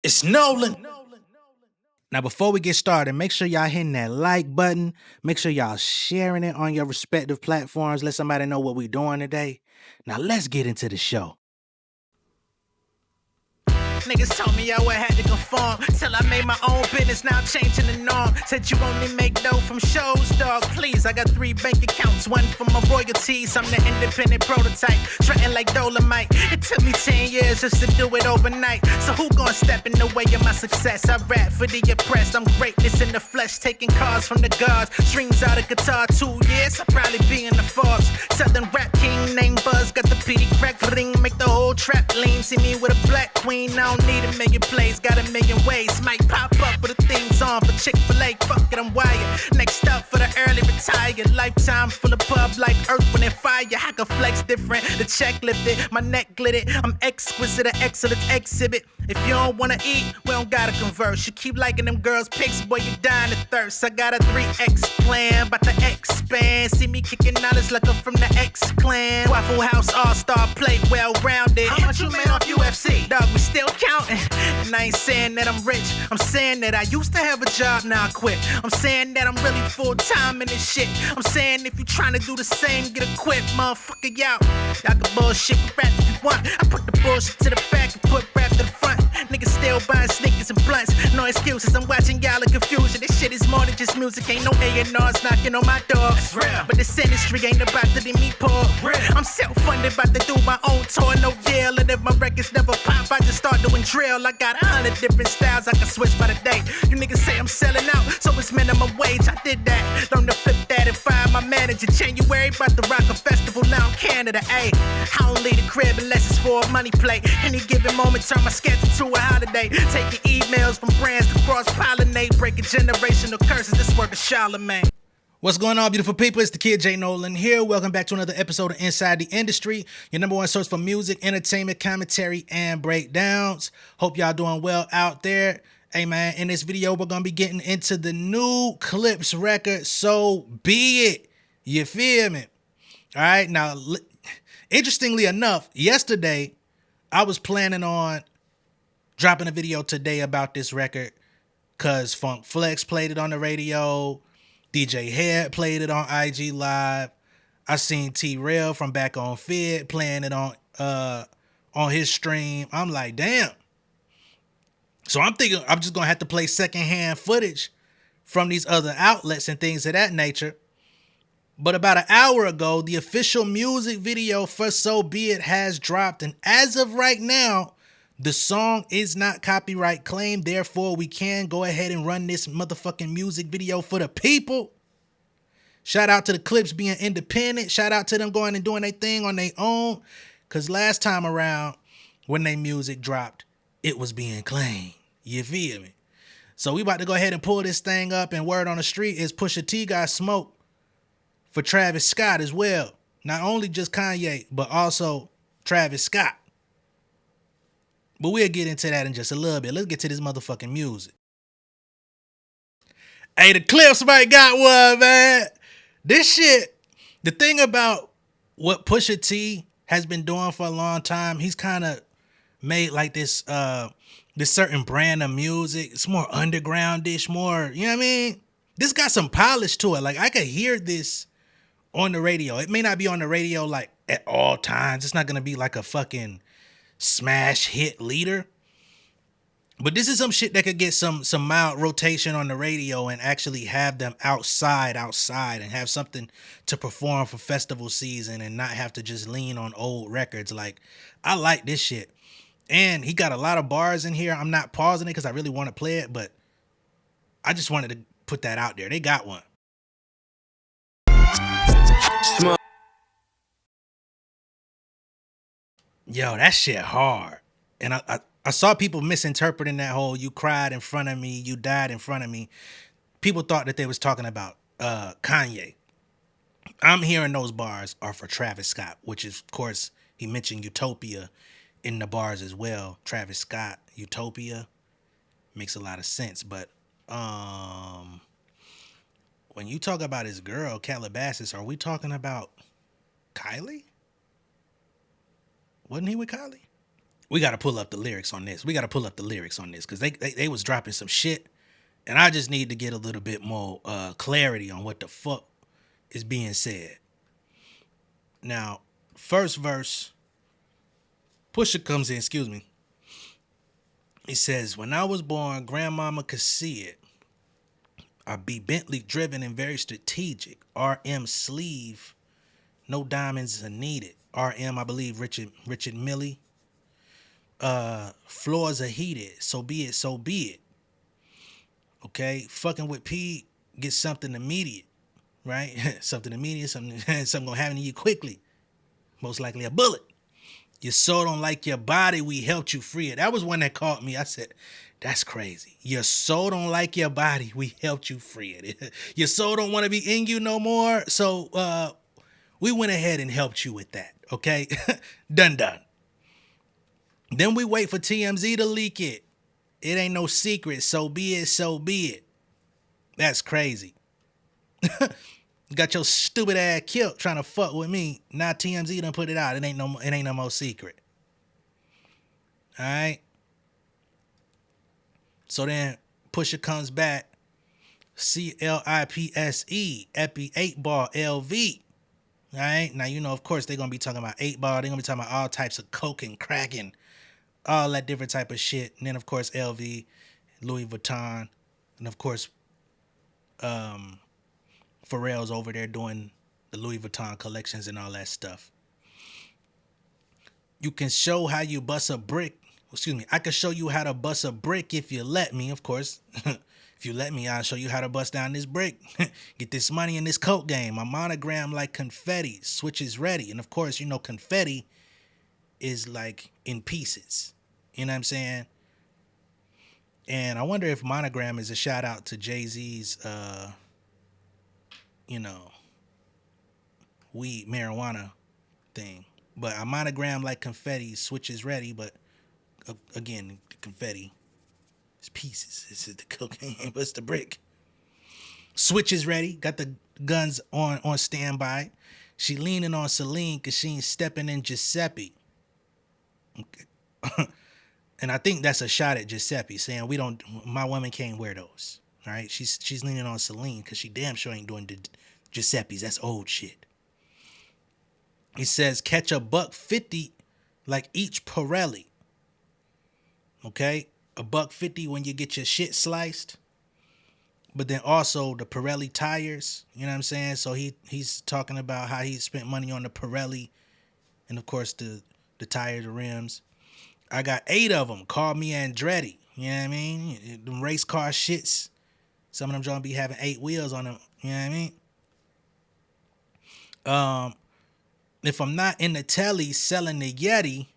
It's Nolan. Now, before we get started, make sure y'all hitting that like button. Make sure y'all sharing it on your respective platforms. Let somebody know what we're doing today. Now, let's get into the show. Niggas told me I would have to conform till I made my own business, now changing the norm. Said you only make dough from shows, dog. Please, I got 3 bank accounts, one for my royalties. I'm the independent prototype, shredding like Dolomite. It took me 10 years just to do it overnight. So who gon' step in the way of my success? I rap for the oppressed, I'm greatness in the flesh, taking cars from the gods. Strings out of guitar, 2 years, I'll probably be in the Forbes. Southern rap king named Buzz, got the PD crack ring, make the whole trap lean. See me with a black queen, I don't need a million plays, got a million ways. Might pop up with the things on for Chick-fil-A. Fuck it, I'm wired. Next up for the early retired. Lifetime full of pub like earth when it fire. I can flex different. The check lifted, my neck glittered. I'm exquisite, an excellent exhibit. If you don't wanna eat, we don't gotta converse. You keep liking them girls' pics, boy, you dying of thirst. I got a 3X plan, about to expand. See me kicking knowledge like I'm from the X clan. Waffle House all-star play, well-rounded. How much you made off UFC? Dog, we still counting. And I ain't saying that I'm rich, I'm saying that I used to have a job, now I quit. I'm saying that I'm really full-time in this shit. I'm saying if you tryna do the same, get a quit, motherfucker, y'all can bullshit with rap if you want. I put the bullshit to the back and put rap to the front. Niggas still buying sneakers and blunts. No excuses, I'm watching y'all in confusion. This shit is more than just music. Ain't no A&Rs knocking on my door. That's real. But this industry ain't about to leave me poor. I'm self-funded, about to do my own tour, no deal. And if my records never pop, I just start doing drill. I got 100 different styles I can switch by the day. You niggas say I'm selling out, so it's minimum wage. I did that, learned to flip that and fire my manager. January, about to rock a festival now in Canada. Ayy, I don't leave the crib unless it's for a money play. Any given moment, turn my schedule to a holiday. Taking emails from brands to cross-pollinate, breaking generational curses. This work of Charlemagne. What's going on, beautiful people? It's the kid J Nolan here. Welcome back to another episode of Inside the Industry, your number one source for music, entertainment, commentary, and breakdowns. Hope y'all doing well out there. Hey man, in this video, we're going to be getting into the new Clipse record, So Be It. You feel me? All right, now, interestingly enough, yesterday, I was planning on dropping a video today about this record because Funk Flex played it on the radio. DJ Head played it on IG Live. I seen T-Rail from back on Fed playing it on his stream. I'm like, damn. So I'm thinking I'm just going to have to play secondhand footage from these other outlets and things of that nature. But about an hour ago, the official music video for So Be It has dropped. And as of right now, the song is not copyright claimed. Therefore, we can go ahead and run this motherfucking music video for the people. Shout out to the Clipse being independent. Shout out to them going and doing their thing on their own. Because last time around, when their music dropped, it was being claimed. You feel me? So we about to go ahead and pull this thing up. And word on the street is Pusha T got smoke for Travis Scott as well. Not only just Kanye, but also Travis Scott. But we'll get into that in just a little bit. Let's get to this motherfucking music. Hey, the Clipse might got one, man. This shit, the thing about what Pusha T has been doing for a long time, he's kind of made like this certain brand of music. It's more underground-ish, more, you know what I mean? This got some polish to it. Like, I could hear this on the radio. It may not be on the radio, like, at all times. It's not going to be like a fucking smash hit leader. But this is some shit that could get some mild rotation on the radio and actually have them outside and have something to perform for festival season and not have to just lean on old records. Like, I like this shit. And he got a lot of bars in here. I'm not pausing it because I really want to play it, but I just wanted to put that out there. They got one. Yo, that shit hard. And I saw people misinterpreting that whole "you cried in front of me, you died in front of me." People thought that they was talking about Kanye. I'm hearing those bars are for Travis Scott, which is, of course, he mentioned Utopia in the bars as well. Travis Scott, Utopia, makes a lot of sense. But when you talk about his girl, Calabasas, are we talking about Kylie? Wasn't he with Kylie? We got to pull up the lyrics on this. Because they was dropping some shit. And I just need to get a little bit more clarity on what the fuck is being said. Now, first verse, Pusha comes in, excuse me. He says, when I was born, grandmama could see it. I be Bentley driven and very strategic. RM sleeve, no diamonds are needed. RM, I believe Richard Millie. Floors are heated, so be it, so be it. Okay, fucking with P, get something immediate, right? Something immediate, something gonna happen to you quickly. Most likely a bullet. Your soul don't like your body, we helped you free it. That was one that caught me. I said, that's crazy. Your soul don't like your body, we helped you free it. Your soul don't want to be in you no more, so we went ahead and helped you with that, okay? Done. Then we wait for TMZ to leak it. It ain't no secret, so be it, so be it. That's crazy. Got your stupid ass killed trying to fuck with me. Now TMZ done put it out. It ain't no more secret. All right. So then Pusha comes back. CLIPSE, Epi 8 Ball LV. All right. Now, you know, of course, they're going to be talking about 8 Ball. They're going to be talking about all types of coke and crack and all that different type of shit. And then, of course, LV, Louis Vuitton. And, of course, Pharrell's over there doing the Louis Vuitton collections and all that stuff. You can show how you bust a brick. Excuse me. I can show you how to bust a brick if you let me, of course. If you let me, I'll show you how to bust down this brick. Get this money in this coke game. My monogram like confetti. Switch is ready. And, of course, you know, confetti is like in pieces. You know what I'm saying? And I wonder if monogram is a shout out to Jay-Z's, weed marijuana thing. But a monogram like confetti, switch is ready. But again, the confetti is pieces. This is the cocaine, but it's the brick. Switch is ready. Got the guns on standby. She leaning on Celine because she ain't stepping in Giuseppe. Okay. And I think that's a shot at Giuseppe saying my woman can't wear those. All right. She's leaning on Celine because she damn sure ain't doing the Giuseppe's. That's old shit. He says, catch a $1.50 like each Pirelli. Okay? A $1.50 when you get your shit sliced. But then also the Pirelli tires. You know what I'm saying? So he's talking about how he spent money on the Pirelli. And, of course, the tires, the rims. I got 8 of them. Call me Andretti. You know what I mean? Them race car shits. Some of them gonna be having 8 wheels on them. You know what I mean? If I'm not in the telly selling the Yeti,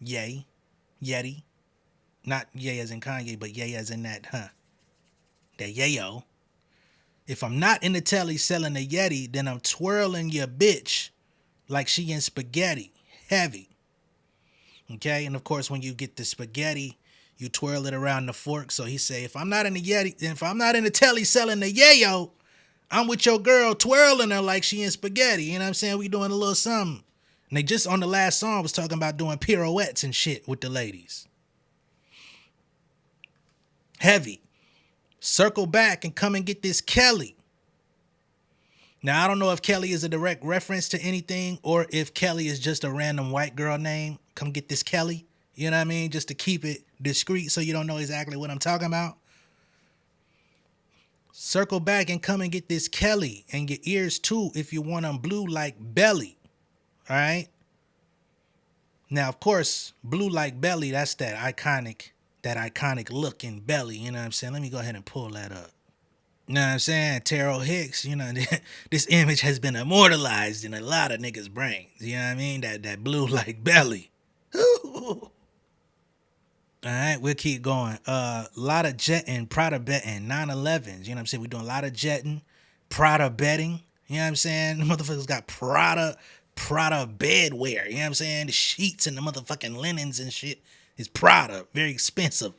Yeti, not yay as in Kanye, but yay as in that, that yayo. If I'm not in the telly selling the Yeti, then I'm twirling your bitch like she in spaghetti, heavy. Okay, and of course when you get the spaghetti, you twirl it around the fork. So he say, if I'm not in the Yeti, if I'm not in the telly selling the yayo, I'm with your girl twirling her like she in spaghetti. You know what I'm saying? We doing a little something. And they just on the last song was talking about doing pirouettes and shit with the ladies. Heavy. Circle back and come and get this Kelly. Now, I don't know if Kelly is a direct reference to anything or if Kelly is just a random white girl name. Come get this Kelly. You know what I mean? Just to keep it discreet so you don't know exactly what I'm talking about. Circle back and come and get this Kelly and your ears too if you want them blue like Belly. All right? Now, of course, blue like Belly, that's that iconic look in Belly. You know what I'm saying? Let me go ahead and pull that up. You know what I'm saying? Terrell Hicks, you know, this image has been immortalized in a lot of niggas' brains. You know what I mean? That blue like Belly. All right, we'll keep going. Lot of jetting, Prada betting, 911s. You know what I'm saying? We're doing a lot of jetting, Prada betting. You know what I'm saying? The motherfuckers got Prada bedwear. You know what I'm saying? The sheets and the motherfucking linens and shit is Prada. Very expensive.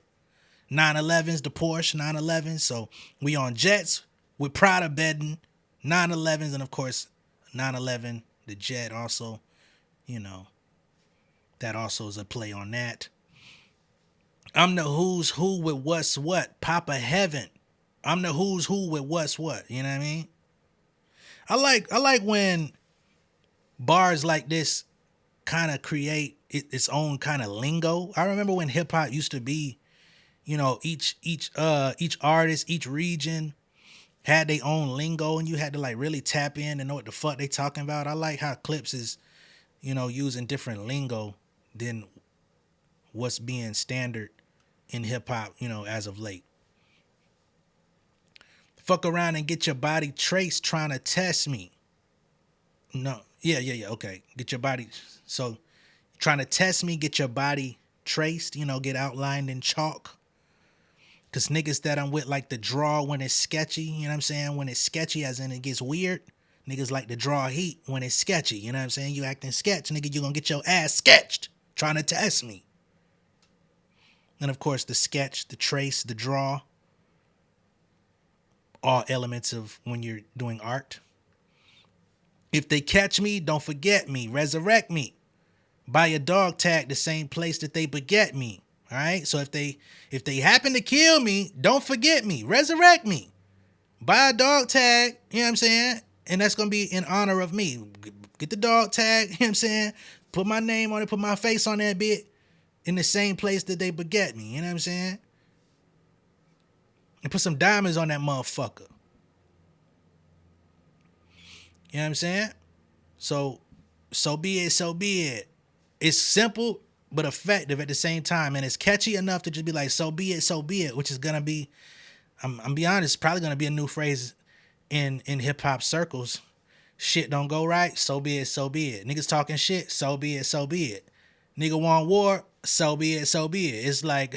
911s, the Porsche 911s. So we on jets with Prada bedding, 911s, and of course 911, the jet also, you know, That also is a play on that. I'm the who's who with what's what. Papa Heaven. I'm the who's who with what's what. You know what I mean? I like when bars like this kind of create its own kind of lingo. I remember when hip hop used to be, each artist, each region had their own lingo, and you had to like really tap in and know what the fuck they talking about. I like how Clipse is, using different lingo than what's being standard in hip hop, as of late. Fuck around and get your body traced trying to test me. No, yeah. Okay, get your body. So, trying to test me, get your body traced. Get outlined in chalk. Cause niggas that I'm with like to draw when it's sketchy. You know what I'm saying? When it's sketchy, as in it gets weird. Niggas like to draw heat when it's sketchy. You know what I'm saying? You acting sketch, nigga. You gonna get your ass sketched trying to test me. And of course, the sketch, the trace, the draw, all elements of when you're doing art. If they catch me, don't forget me. Resurrect me. Buy a dog tag the same place that they beget me. All right. So if they happen to kill me, don't forget me. Resurrect me. Buy a dog tag. You know what I'm saying? And that's gonna be in honor of me. Get the dog tag. You know what I'm saying? Put my name on it. Put my face on that bit. In the same place that they beget me. You know what I'm saying? And put some diamonds on that motherfucker. You know what I'm saying? So be it, so be it. It's simple but effective at the same time, and it's catchy enough to just be like, so be it, which is gonna be, I'm be honest, probably gonna be a new phrase in hip hop circles. Shit don't go right, so be it, so be it. Niggas talking shit, so be it, so be it. Nigga want war, so be it, so be it. It's like,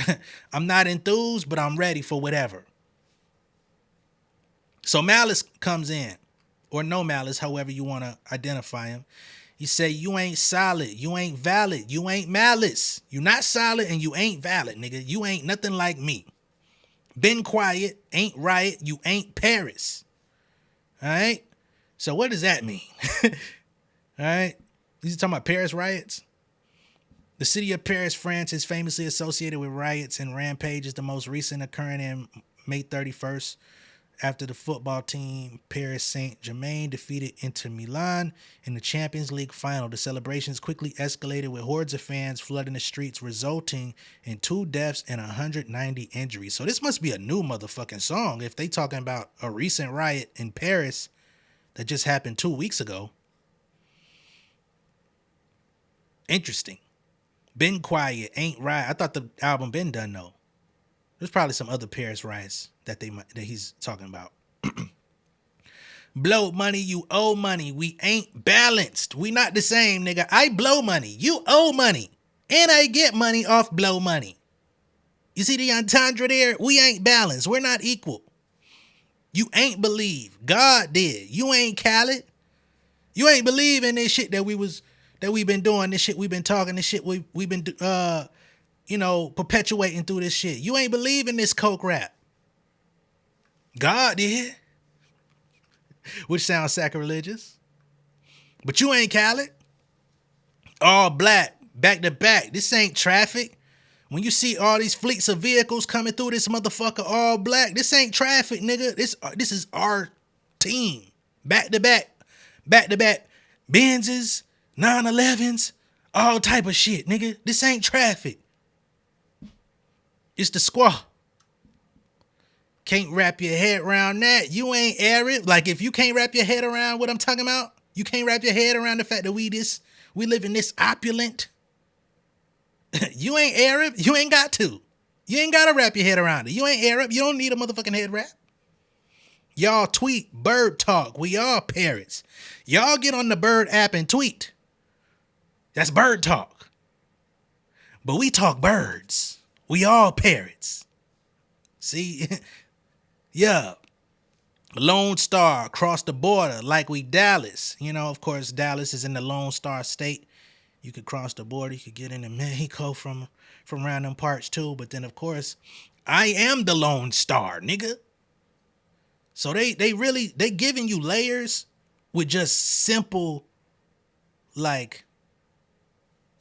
I'm not enthused, but I'm ready for whatever. So Malice comes in, or no Malice, however you want to identify him. He say, you ain't solid, you ain't valid, you ain't Malice. You not solid and you ain't valid, nigga. You ain't nothing like me. Been quiet, ain't riot, you ain't Paris. All right? So what does that mean? All right? He's talking about Paris riots? The city of Paris, France is famously associated with riots and rampages, the most recent occurring in May 31st after the football team Paris Saint-Germain defeated Inter Milan in the Champions League final. The celebrations quickly escalated with hordes of fans flooding the streets, resulting in 2 deaths and 190 injuries. So this must be a new motherfucking song if they talking about a recent riot in Paris that just happened 2 weeks ago. Interesting. Been quiet, ain't right. I thought the album been done though. There's probably some other Paris riots that he's talking about. Blow money, you owe money. We ain't balanced. We not the same, nigga. I blow money. You owe money. And I get money off blow money. You see the entendre there? We ain't balanced. We're not equal. You ain't believe. God did. You ain't Khaled. You ain't believe in this shit that we've been doing, this shit we've been talking, this shit we've been perpetuating through this shit. You ain't believe in this coke rap. God did. Which sounds sacrilegious. But you ain't Khaled. All black, back to back. This ain't traffic. When you see all these fleets of vehicles coming through this motherfucker all black, this ain't traffic, nigga. This is our team. Back to back. Back to back. Benzes, 911s, all type of shit, nigga. This ain't traffic. It's the squaw. Can't wrap your head around that. You ain't Arab. Like, if you can't wrap your head around what I'm talking about, you can't wrap your head around the fact that we live in this opulent. You ain't Arab. You ain't got to. You ain't got to wrap your head around it. You ain't Arab. You don't need a motherfucking head wrap. Y'all tweet bird talk. We all parrots. Y'all get on the bird app and tweet. That's bird talk. But we talk birds. We all parrots. See? Yeah. Lone Star across the border like we Dallas. Of course, Dallas is in the Lone Star state. You could cross the border. You could get into Mexico from around them parts too. But then, of course, I am the Lone Star, nigga. So they giving you layers with just simple, like,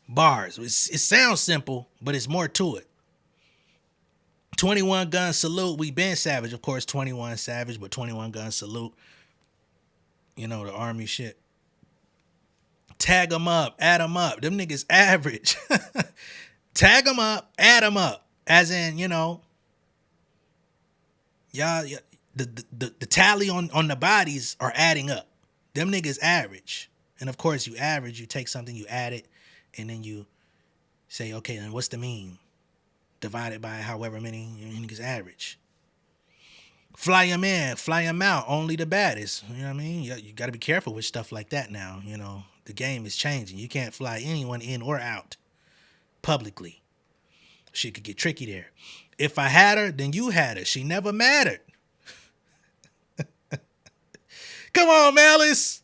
Bars. It sounds simple, but it's more to it. 21 gun salute. We been savage, of course. 21 savage, but 21 gun salute. You know the army shit. Tag them up, add them up. Them niggas average. Tag them up, add them up. As in, y'all, the tally on the bodies are adding up. Them niggas average. And of course, you average, you take something, you add it, and then you say, okay, then what's the mean? Divided by however many niggas average. Fly them in, fly them out, only the baddest. You know what I mean? You got to be careful with stuff like that now. The game is changing. You can't fly anyone in or out publicly. Shit could get tricky there. If I had her, then you had her. She never mattered. Come on, Malice.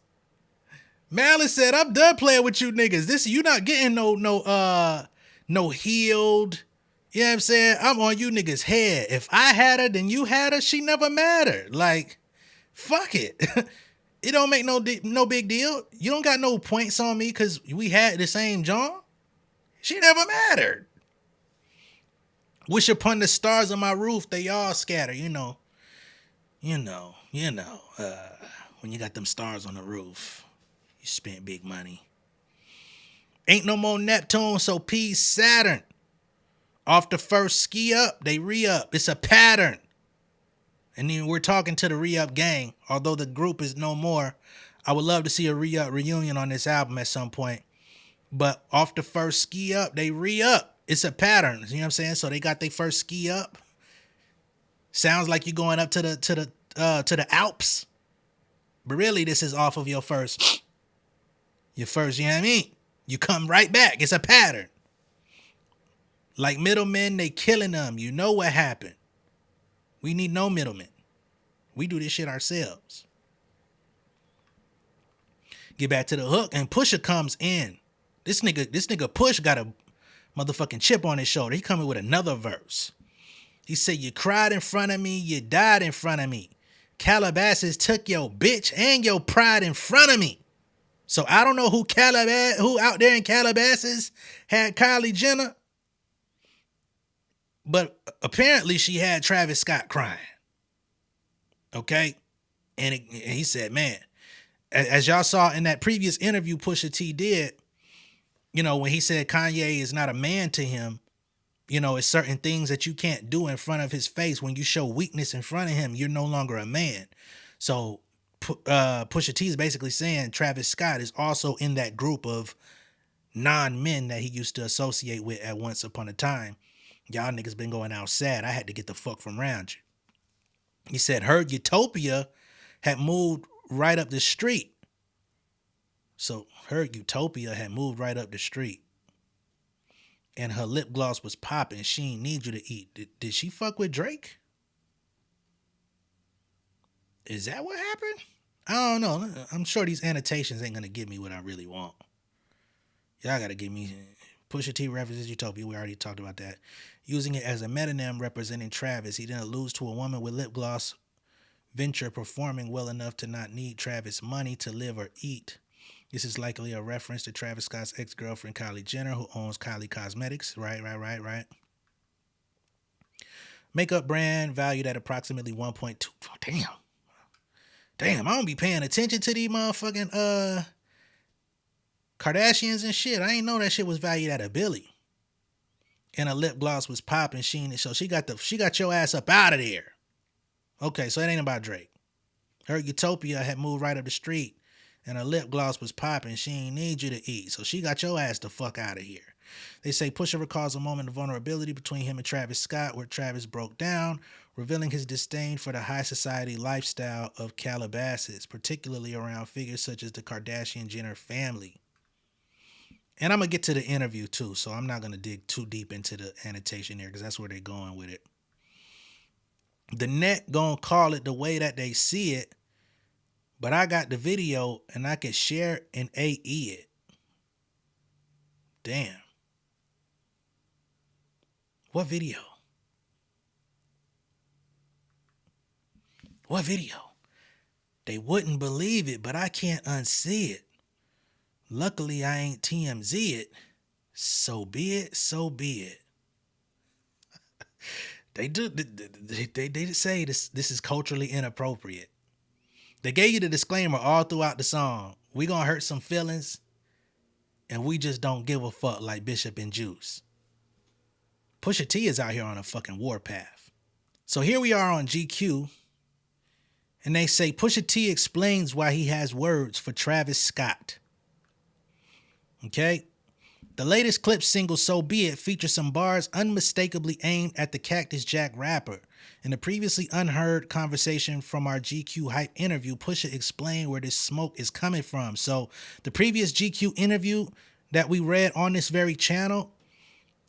Malice said, I'm done playing with you niggas. You not getting no healed. You know what I'm saying? I'm on you niggas' head. If I had her, then you had her. She never mattered. Like, fuck it. It don't make no big deal. You don't got no points on me because we had the same John. She never mattered. Wish upon the stars on my roof, they all scatter. When you got them stars on the roof, you spent big money. Ain't no more Neptune, so peace Saturn. Off the first ski up, they re-up. It's a pattern. And then we're talking to the re-up gang. Although the group is no more, I would love to see a re-up reunion on this album at some point. But off the first ski up, they re-up. It's a pattern. You know what I'm saying? So they got their first ski up. Sounds like you're going up to the Alps. But really, this is off of your first, you know what I mean? You come right back. It's a pattern. Like middlemen, they killing them. You know what happened. We need no middlemen. We do this shit ourselves. Get back to the hook, and Pusha comes in. This nigga Push got a motherfucking chip on his shoulder. He coming with another verse. He said, you cried in front of me, you died in front of me. Calabasas took your bitch and your pride in front of me. So I don't know who out there in Calabasas had Kylie Jenner, but apparently she had Travis Scott crying. Okay? And he said, man, as y'all saw in that previous interview Pusha T did, when he said Kanye is not a man to him, it's certain things that you can't do in front of his face. When you show weakness in front of him, you're no longer a man. So Pusha T is basically saying Travis Scott is also in that group of non-men that he used to associate with at once upon a time. Y'all niggas been going out sad. I had to get the fuck from around you. He said her Utopia had moved right up the street. So her Utopia had moved right up the street. And her lip gloss was popping. She ain't need you to eat. Did she fuck with Drake? Is that what happened? I don't know. I'm sure these annotations ain't gonna give me what I really want. Y'all gotta give me Pusha T references Utopia. We already talked about that. Using it as a metonym representing Travis. He then alludes to a woman with lip gloss venture performing well enough to not need Travis' money to live or eat. This is likely a reference to Travis Scott's ex-girlfriend Kylie Jenner, who owns Kylie Cosmetics. Right. Makeup brand valued at approximately 1.2. Oh, damn, I don't be paying attention to these motherfucking Kardashians and shit. I ain't know that shit was valued at $1 billion. And her lip gloss was popping. So she got your ass up out of there. Okay, so it ain't about Drake. Her Utopia had moved right up the street. And her lip gloss was popping. She ain't need you to eat. So she got your ass the fuck out of here. They say Pusha recalls a moment of vulnerability between him and Travis Scott where Travis broke down, revealing his disdain for the high society lifestyle of Calabasas, particularly around figures such as the Kardashian-Jenner family. And I'm going to get to the interview too, so I'm not going to dig too deep into the annotation here because that's where they're going with it. The net going to call it the way that they see it, but I got the video and I can share and AE it. Damn. What video? What video? They wouldn't believe it, but I can't unsee it. Luckily, I ain't TMZ it. So be it, so be it. They say this is culturally inappropriate. They gave you the disclaimer all throughout the song. We gonna hurt some feelings, and we just don't give a fuck like Bishop and Juice. Pusha T is out here on a fucking warpath. So here we are on GQ, and they say Pusha T explains why he has words for Travis Scott. Okay? The latest Clipse single, So Be It, features some bars unmistakably aimed at the Cactus Jack rapper. In the previously unheard conversation from our GQ Hype interview, Pusha explained where this smoke is coming from. So the previous GQ interview that we read on this very channel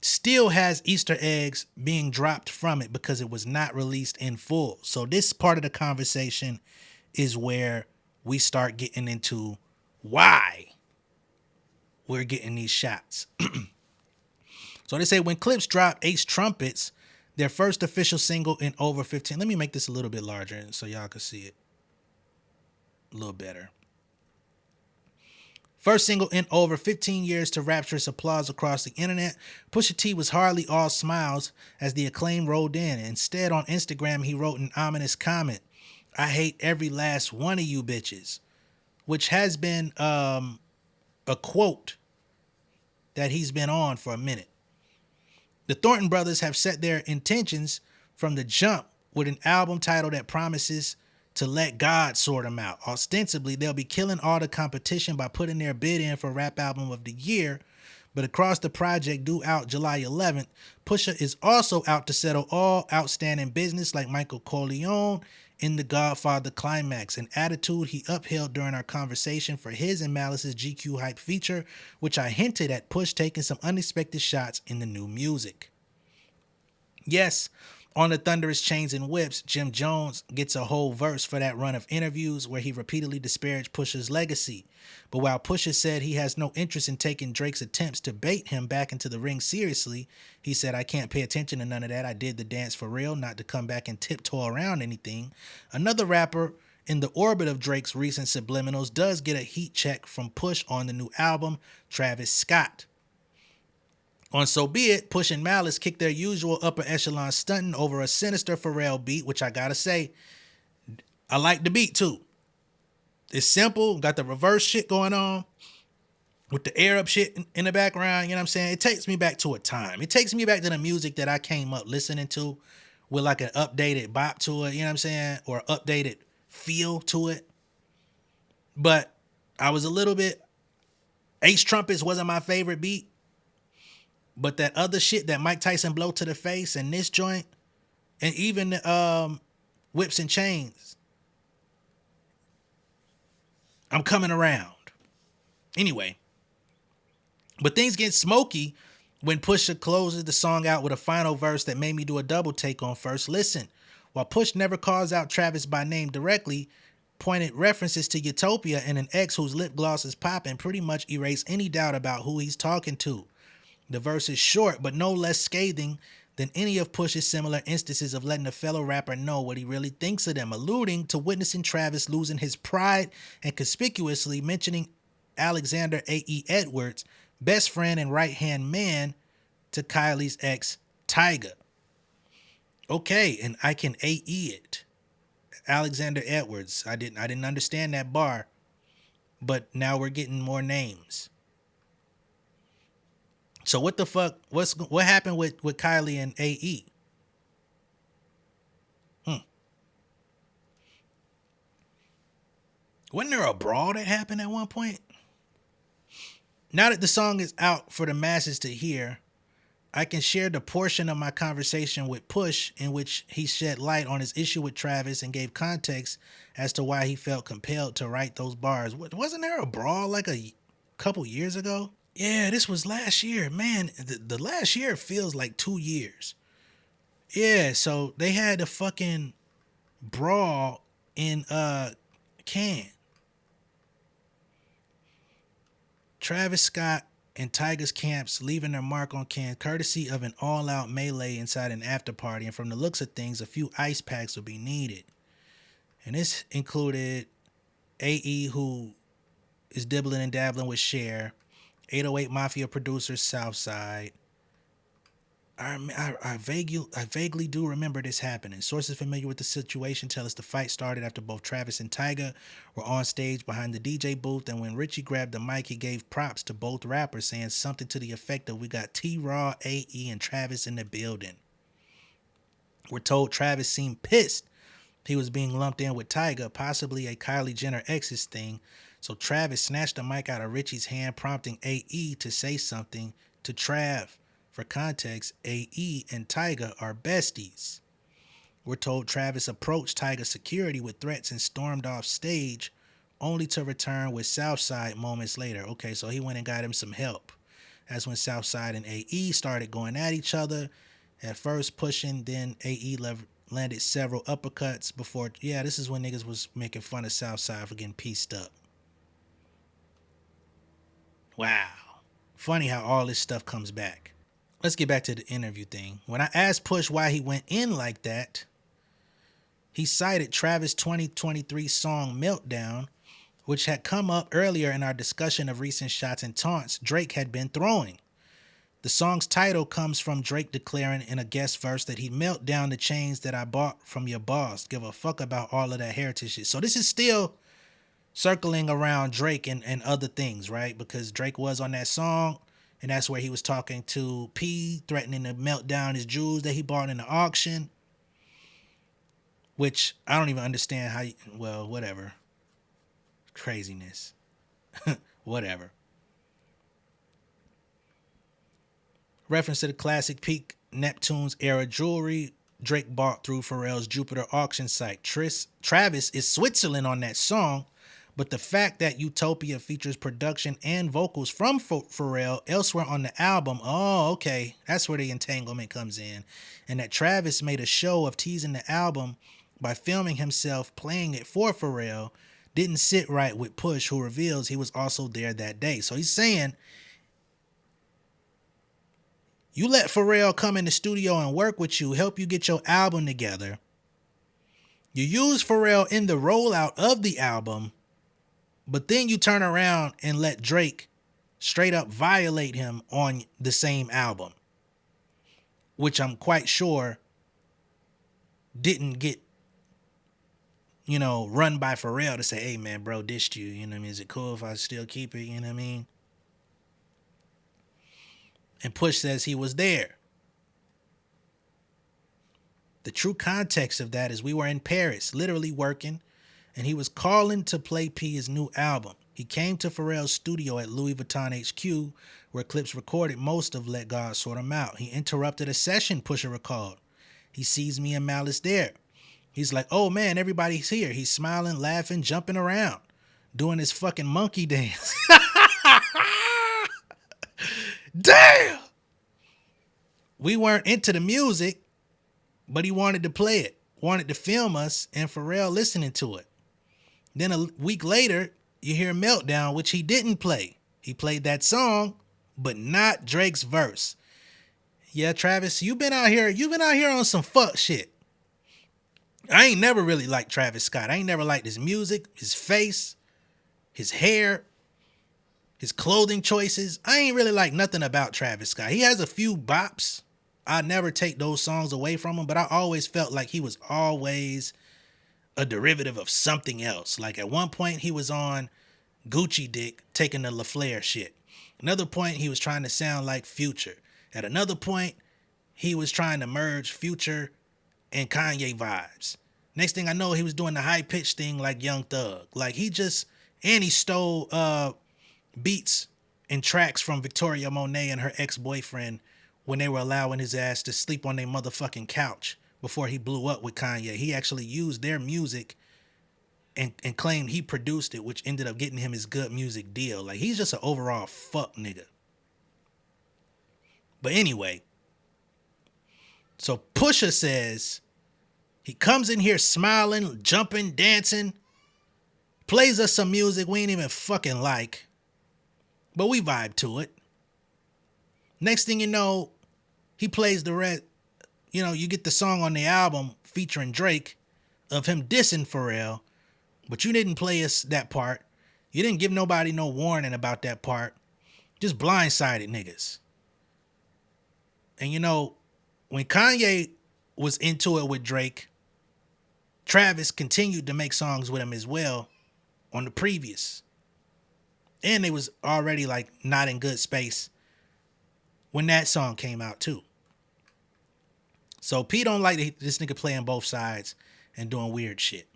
still has Easter eggs being dropped from it because it was not released in full. So this part of the conversation is where we start getting into why we're getting these shots. So they say when Clipse dropped Ace Trumpets, their first official single in over 15. Let me make this a little bit larger so y'all can see it a little better. First single in over 15 years to rapturous applause across the internet, Pusha T was hardly all smiles as the acclaim rolled in. Instead, on Instagram, he wrote an ominous comment, "I hate every last one of you bitches," which has been a quote that he's been on for a minute. The Thornton brothers have set their intentions from the jump with an album title that promises to let God sort them out. Ostensibly, they'll be killing all the competition by putting their bid in for Rap Album of the Year. But across the project due out July 11th, Pusha is also out to settle all outstanding business like Michael Corleone in The Godfather Climax, an attitude he upheld during our conversation for his and Malice's GQ Hype feature, which I hinted at Push taking some unexpected shots in the new music. Yes, on the Thunderous Chains and Whips, Jim Jones gets a whole verse for that run of interviews where he repeatedly disparaged Pusha's legacy. But while Pusha said he has no interest in taking Drake's attempts to bait him back into the ring seriously, he said, "I can't pay attention to none of that. I did the dance for real, not to come back and tiptoe around anything." Another rapper in the orbit of Drake's recent subliminals does get a heat check from Push on the new album, Travis Scott. On So Be It, Push and Malice kicked their usual upper echelon stunting over a sinister Pharrell beat, which I gotta say, I like the beat too. It's simple, got the reverse shit going on with the Arab shit in the background, you know what I'm saying? It takes me back to a time. It takes me back to the music that I came up listening to with like an updated bop to it, you know what I'm saying? Or updated feel to it. But I was a little bit, Ace Trumpets wasn't my favorite beat. But that other shit, that Mike Tyson blow to the face and this joint, and even the Whips and Chains, I'm coming around. Anyway, but things get smoky when Pusha closes the song out with a final verse that made me do a double take on First Listen. While Push never calls out Travis by name directly, pointed references to Utopia and an ex whose lip gloss is popping pretty much erase any doubt about who he's talking to. The verse is short, but no less scathing than any of Push's similar instances of letting a fellow rapper know what he really thinks of them, alluding to witnessing Travis losing his pride and conspicuously mentioning Alexander A.E. Edwards, best friend and right-hand man to Kylie's ex, Tyga. Okay, and I can A.E. it. Alexander Edwards. I didn't understand that bar, but now we're getting more names. So what the fuck? What happened with Kylie and AE? Wasn't there a brawl that happened at one point? Now that the song is out for the masses to hear, I can share the portion of my conversation with Push in which he shed light on his issue with Travis and gave context as to why he felt compelled to write those bars. Wasn't there a brawl like a couple years ago? Yeah, this was last year. Man, the last year feels like 2 years. Yeah, so they had a fucking brawl in Cannes. Travis Scott and Tyga's camps leaving their mark on Cannes courtesy of an all-out melee inside an after party, and from the looks of things, a few ice packs will be needed. And this included AE, who is dibbling and dabbling with Cher, 808 Mafia producer, Southside. I vaguely do remember this happening. Sources familiar with the situation tell us the fight started after both Travis and Tyga were on stage behind the DJ booth, and when Richie grabbed the mic, he gave props to both rappers, saying something to the effect of, "We got T-Raw, AE, and Travis in the building." We're told Travis seemed pissed he was being lumped in with Tyga, possibly a Kylie Jenner ex's thing, so Travis snatched the mic out of Richie's hand, prompting AE to say something to Trav. For context, AE and Tyga are besties. We're told Travis approached Tyga security with threats and stormed off stage, only to return with Southside moments later. Okay, so he went and got him some help. That's when Southside and AE started going at each other. At first pushing, then AE landed several uppercuts before. Yeah, this is when niggas was making fun of Southside for getting pieced up. Wow. Funny how all this stuff comes back. Let's get back to the interview thing. When I asked Push why he went in like that, he cited Travis' 2023 song Meltdown, which had come up earlier in our discussion of recent shots and taunts Drake had been throwing. The song's title comes from Drake declaring in a guest verse that he melt down the chains that I bought from your boss. Give a fuck about all of that heritage shit. So this is still circling around Drake and other things, right? Because Drake was on that song, and that's where he was talking to P, threatening to melt down his jewels that he bought in the auction. Which I don't even understand how well, whatever. Craziness. Whatever. Reference to the classic peak Neptune's era jewelry Drake bought through Pharrell's Jupiter auction site. Travis is Switzerland on that song, but the fact that Utopia features production and vocals from Pharrell elsewhere on the album, oh, okay, that's where the entanglement comes in. And that Travis made a show of teasing the album by filming himself playing it for Pharrell didn't sit right with Push, who reveals he was also there that day. So he's saying, you let Pharrell come in the studio and work with you, help you get your album together. You use Pharrell in the rollout of the album, but then you turn around and let Drake straight up violate him on the same album, which I'm quite sure didn't get, run by Pharrell to say, hey man, bro, dissed you. You know what I mean? Is it cool if I still keep it? You know what I mean? And Push says he was there. The true context of that is we were in Paris, literally working, and he was calling to play P his new album. He came to Pharrell's studio at Louis Vuitton HQ, where Clipse recorded most of Let God Sort Him Out. He interrupted a session, Pusha recalled. He sees me and Malice there. He's like, oh man, everybody's here. He's smiling, laughing, jumping around, doing his fucking monkey dance. Damn! We weren't into the music, but he wanted to play it, wanted to film us, and Pharrell listening to it. Then a week later, you hear Meltdown, which he didn't play. He played that song, but not Drake's verse. Yeah, Travis, you've been out here on some fuck shit. I ain't never really liked Travis Scott. I ain't never liked his music, his face, his hair, his clothing choices. I ain't really like nothing about Travis Scott. He has a few bops. I never take those songs away from him, but I always felt like he was always a derivative of something else. Like at one point he was on Gucci Dick taking the LaFleur shit. Another point he was trying to sound like Future. At another point he was trying to merge Future and Kanye vibes. Next thing I know, he was doing the high pitch thing like Young Thug. Like he stole beats and tracks from Victoria Monet and her ex-boyfriend when they were allowing his ass to sleep on their motherfucking couch before he blew up with Kanye. He actually used their music and claimed he produced it, which ended up getting him his good music deal. Like he's just an overall fuck nigga. But anyway, so Pusha says he comes in here smiling, jumping, dancing, plays us some music we ain't even fucking like, but we vibe to it. Next thing you know, he plays the rest. You get the song on the album featuring Drake of him dissing Pharrell, but you didn't play us that part. You didn't give nobody no warning about that part. Just blindsided niggas. And you know, when Kanye was into it with Drake, Travis continued to make songs with him as well on the previous. And they was already like not in good space when that song came out too. So P don't like this nigga playing both sides and doing weird shit.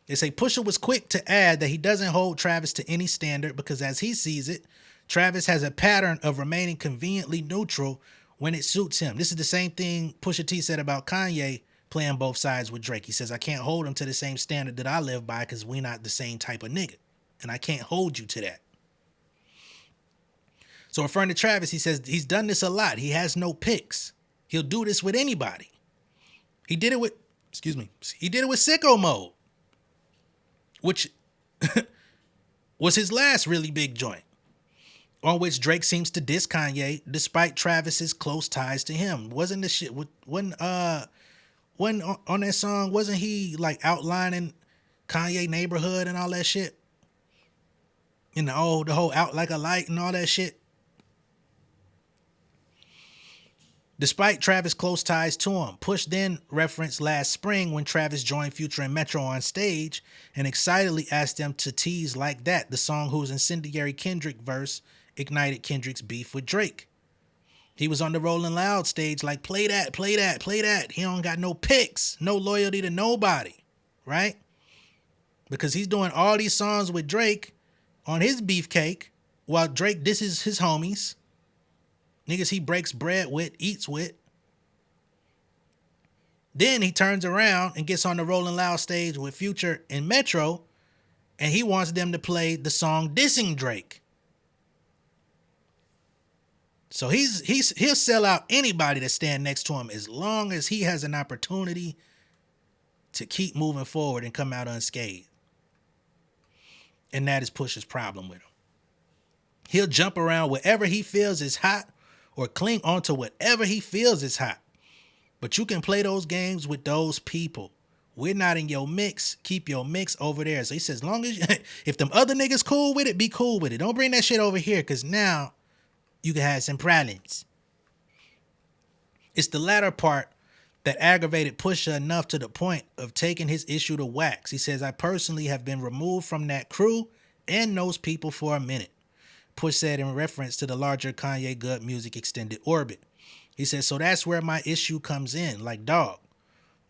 They say Pusha was quick to add that he doesn't hold Travis to any standard because as he sees it, Travis has a pattern of remaining conveniently neutral when it suits him. This is the same thing Pusha T said about Kanye playing both sides with Drake. He says, I can't hold him to the same standard that I live by because we not the same type of nigga. And I can't hold you to that. So referring to Travis, he says he's done this a lot. He has no picks. He'll do this with anybody. He did it with Sicko Mode, which was his last really big joint, on which Drake seems to diss Kanye despite Travis's close ties to him. Wasn't the shit when on that song, wasn't he like outlining Kanye neighborhood and all that shit? And the whole out like a light and all that shit. Despite Travis' close ties to him, Push then referenced last spring when Travis joined Future and Metro on stage and excitedly asked them to tease Like That, the song whose incendiary Kendrick verse ignited Kendrick's beef with Drake. He was on the Rolling Loud stage like, play that, play that, play that. He don't got no picks, no loyalty to nobody, right? Because he's doing all these songs with Drake on his beefcake while Drake disses his homies. Niggas he breaks bread with, eats with. Then he turns around and gets on the Rolling Loud stage with Future and Metro, and he wants them to play the song dissing Drake. So he'll sell out anybody that stand next to him as long as he has an opportunity to keep moving forward and come out unscathed. And that is Pusha's problem with him. He'll jump around wherever he feels is hot or cling onto whatever he feels is hot. But you can play those games with those people. We're not in your mix. Keep your mix over there. So he says, long as if them other niggas cool with it, be cool with it. Don't bring that shit over here because now you can have some problems. It's the latter part that aggravated Pusha enough to the point of taking his issue to wax. He says, I personally have been removed from that crew and those people for a minute. Push said in reference to the larger Kanye Good Music extended orbit. He says, so that's where my issue comes in. Like, dog,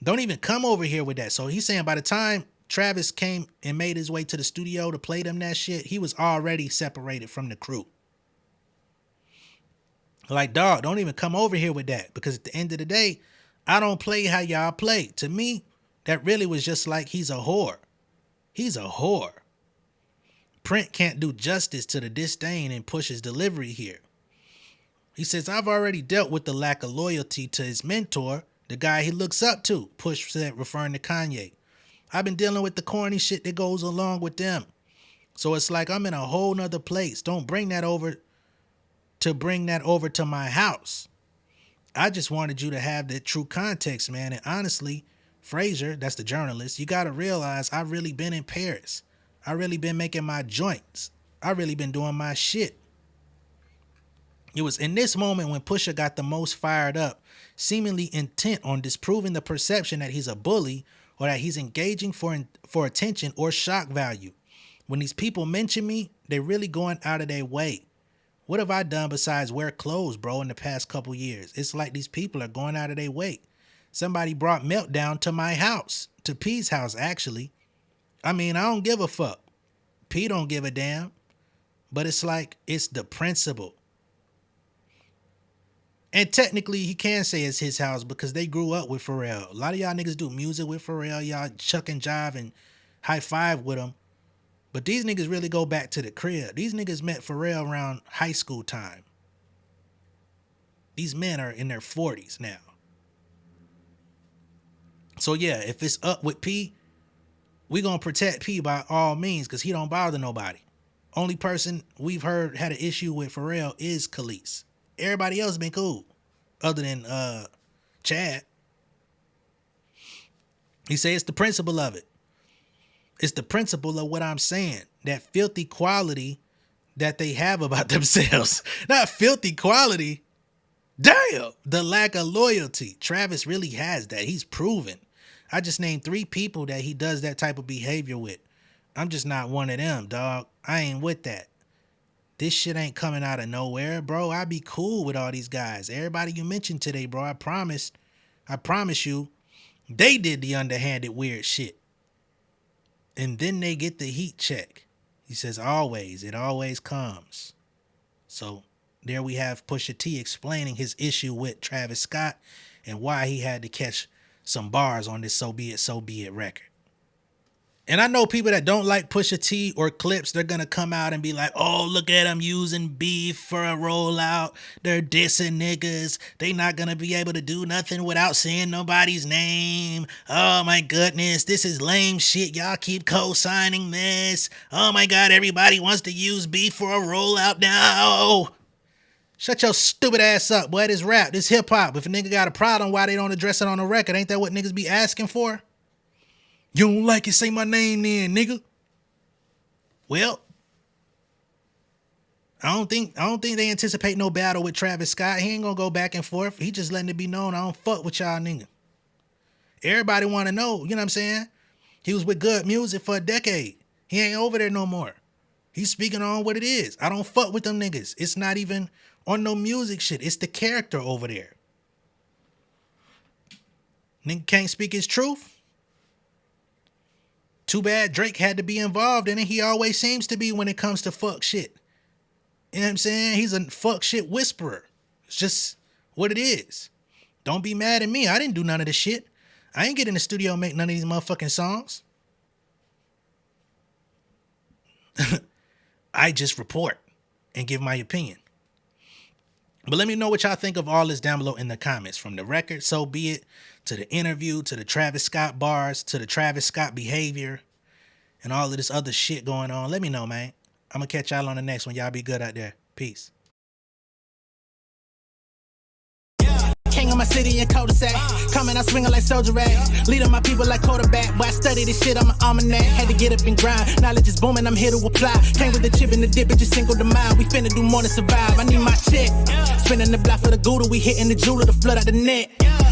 don't even come over here with that. So he's saying by the time Travis came and made his way to the studio to play them that shit, he was already separated from the crew. Like, dog, don't even come over here with that. Because at the end of the day, I don't play how y'all play. To me, that really was just like he's a whore. He's a whore. Print can't do justice to the disdain in Push's delivery here. He says, I've already dealt with the lack of loyalty to his mentor, the guy he looks up to, Push said, referring to Kanye. I've been dealing with the corny shit that goes along with them. So it's like I'm in a whole nother place. Don't bring that over to my house. I just wanted you to have the true context, man. And honestly, Frazier, that's the journalist, you got to realize I've really been in Paris. I really been making my joints. I really been doing my shit. It was in this moment when Pusha got the most fired up, seemingly intent on disproving the perception that he's a bully or that he's engaging for attention or shock value. When these people mention me, they're really going out of their way. What have I done besides wear clothes, bro, in the past couple years? It's like these people are going out of their way. Somebody brought Meltdown to my house, to P's house, actually. I mean, I don't give a fuck. P don't give a damn. But it's like, it's the principle. And technically, he can say it's his house because they grew up with Pharrell. A lot of y'all niggas do music with Pharrell. Y'all chuck and jive and high five with him. But these niggas really go back to the crib. These niggas met Pharrell around high school time. These men are in their 40s now. So yeah, if it's up with P, we gonna protect P by all means because he don't bother nobody. Only person we've heard had an issue with Pharrell is Khalees. Everybody else been cool, other than Chad. He says it's the principle of it. It's the principle of what I'm saying. That filthy quality that they have about themselves. Not filthy quality. Damn, the lack of loyalty. Travis really has that. He's proven. I just named 3 people that he does that type of behavior with. I'm just not one of them, dog. I ain't with that. This shit ain't coming out of nowhere, bro. I be cool with all these guys. Everybody you mentioned today, bro, I promise you, they did the underhanded weird shit. And then they get the heat check. He says, always, it always comes. So there we have Pusha T explaining his issue with Travis Scott and why he had to catch some bars on this So Be It record. And I know people that don't like Pusha T or Clipse, they're going to come out and be like, oh, look at them using beef for a rollout. They're dissing niggas. They not going to be able to do nothing without saying nobody's name. Oh, my goodness. This is lame shit. Y'all keep co-signing this. Oh, my God. Everybody wants to use beef for a rollout now. Shut your stupid ass up, boy. This rap, this hip hop. If a nigga got a problem, why they don't address it on the record? Ain't that what niggas be asking for? You don't like it, say my name then, nigga. Well, I don't think they anticipate no battle with Travis Scott. He ain't gonna go back and forth. He just letting it be known I don't fuck with y'all nigga. Everybody wanna know, you know what I'm saying? He was with Good Music for a decade. He ain't over there no more. He's speaking on what it is. I don't fuck with them niggas. It's not even on no music shit. It's the character over there. Nigga can't speak his truth. Too bad Drake had to be involved in it. He always seems to be when it comes to fuck shit. You know what I'm saying? He's a fuck shit whisperer. It's just what it is. Don't be mad at me. I didn't do none of this shit. I ain't get in the studio and make none of these motherfucking songs. I just report and give my opinion. But let me know what y'all think of all this down below in the comments. From the record, So Be It, to the interview, to the Travis Scott bars, to the Travis Scott behavior, and all of this other shit going on. Let me know, man. I'm going to catch y'all on the next one. Y'all be good out there. Peace. King of my city and cul-de-sac. Coming out swinging like soldier rag. Leading my people like quarterback. Boy, I study this shit, I'm an almanac. Had to get up and grind. Knowledge is booming, I'm here to apply. Came with the chip and the dip, it just single the mind. We finna do more than survive. I need my check. Spinning the block for the Gouda. We hitting the jeweler to flood out the net.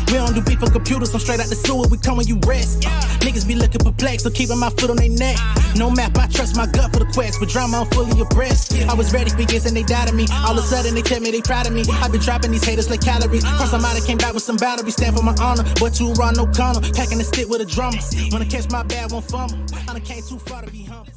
We don't do beef on computers, I'm straight out the sewer. We come when you rest. Niggas be looking perplexed, so keeping my foot on their neck. No map, I trust my gut for the quest. But drama, I'm fully abreast. I was ready for years and they doubted me. All of a sudden they tell me they proud of me. I been dropping these haters like calories. Cross them out, I came back with some boundaries. Stand for my honor, but too raw, no corner. Packing the stick with a drummer. When I catch my bad, won't fumble. I done came too far to be humble.